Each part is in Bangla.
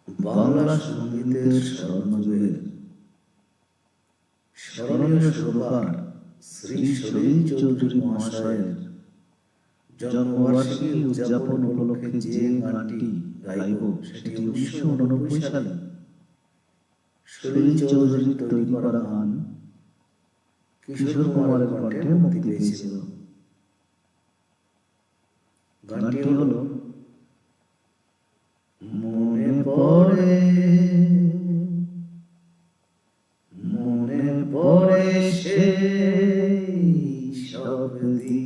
বাংলা সঙ্গীতের স্বর্ণযুগের স্মরণীয় সুরকার শ্রী সলিল চৌধুরী মহাশয়ের জন্মবার্ষিকী উদযাপন উপলক্ষে যে গানটি গাইব সেটি 1989 সালে সলিল চৌধুরীর তৈরি করা গান কিশোর কুমারের কণ্ঠে মুক্তি পেয়েছিল। গানটি হল মনে পড়ে মনে পড়ে সেই সব দিন।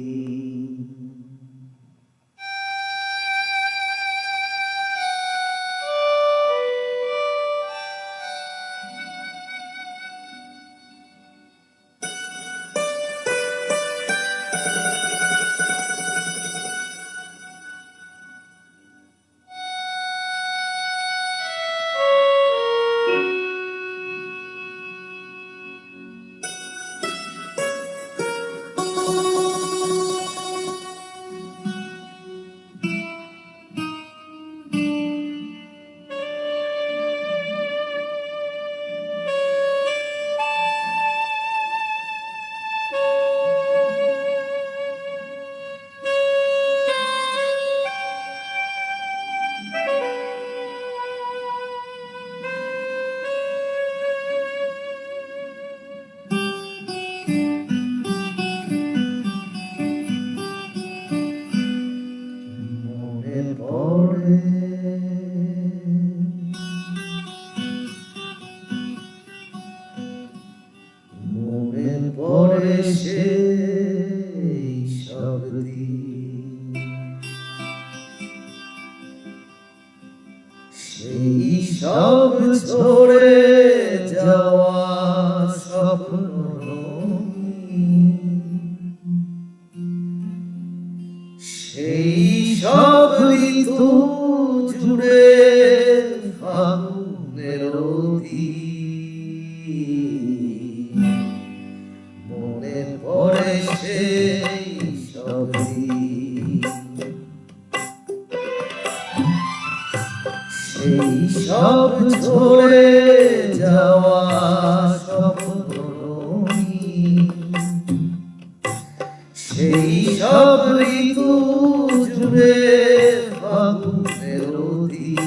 মনে পড়ে সেই সব দিন, সেই সব ঝরে যাওয়া স্বপ্ন, সেই সব ঋতু জুড়ে ফাগুনের অধীন। মনে পড়ে সেই সব দিন, সেই সব ঝরে যাওয়া স্বপ্ন, সেই সব ঋতু জুড়ে ফাগুনের অধীন।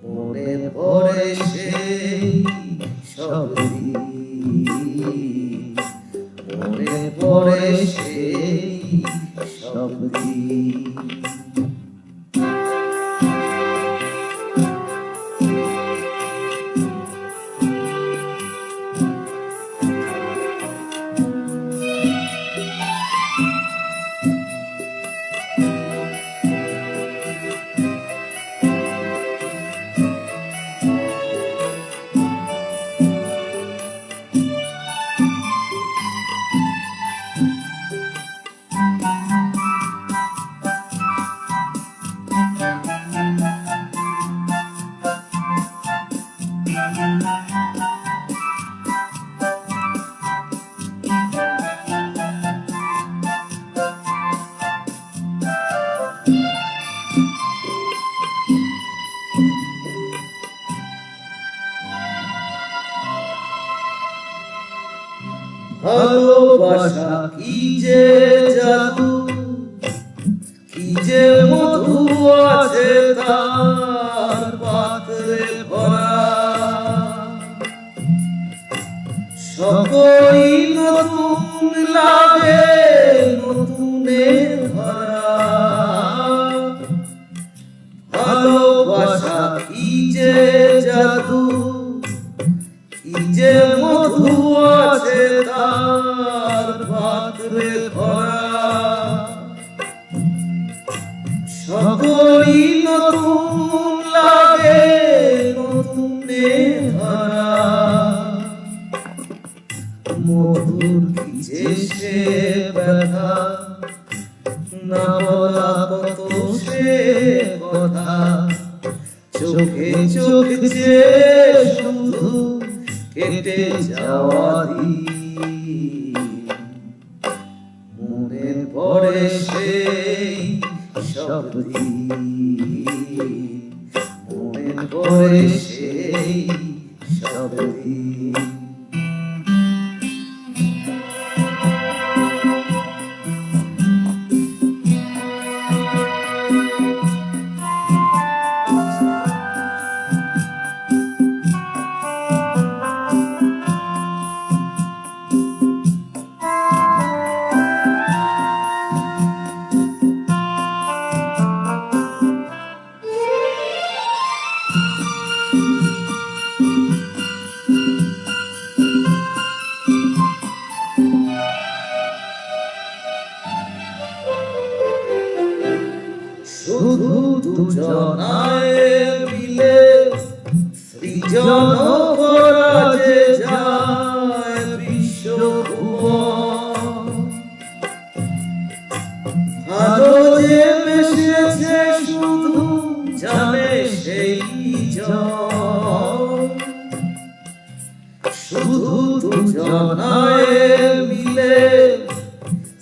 মনে পড়ে সেই সব দিন, মনে পড়ে সেই সব দিন। ভালোবাসা কি যে জাদু, কি যে মধু আছে তার পাত্রে ভরা। সকলই নতুন লাগে নতুনে ভরা। ভালোবাসা কি যে জাদু, কি যে মধু আছে তার পাত্রে ভরা। সকলই নতুন লাগে নতুনে ভরা। মধুর কি যে সে ব্যথা, না বলা কত সে কথা। চোখে চোখ যে শুধু কেটে যাওয়া দিন। মনে পড়ে সেই সব দিন। মনে পড়ে সেই সব দিন। শুধু দুজনায় মিলে সৃজন করা যে যায় বিশ্বভুবন। ভালো যে বেসেছে শুধু জানে সেই জন। শুধু দুজনায় মিলে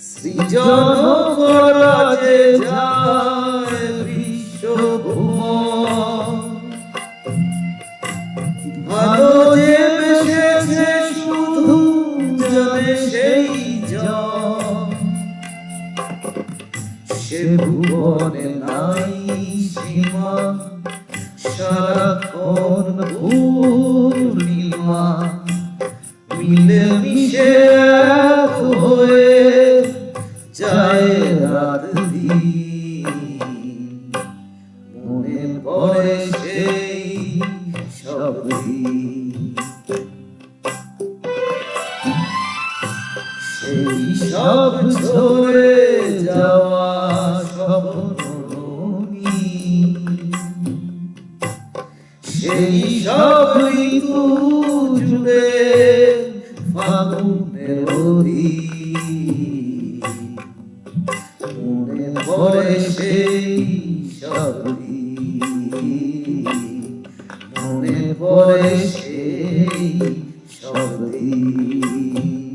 সৃজন করা যে যায় বিশ্বভুবন। ভালো যে বেসেছে শুধু জানে সেই জন। সে ভুবনে নাই সীমা, সারাক্ষণ পূর্ণিমা। মিলে মিশে এক হয়ে যায় রাত দিন। মনে পড়ে সেই সব দিন। সেই সব ঝরে যাওয়া স্বপ্নরঙিন। সেই সব ঋতু জুড়ে ফাগুনের অধীন। মনে পড়ে সেই সব দিন। মনে পড়ে সেই সব দিন।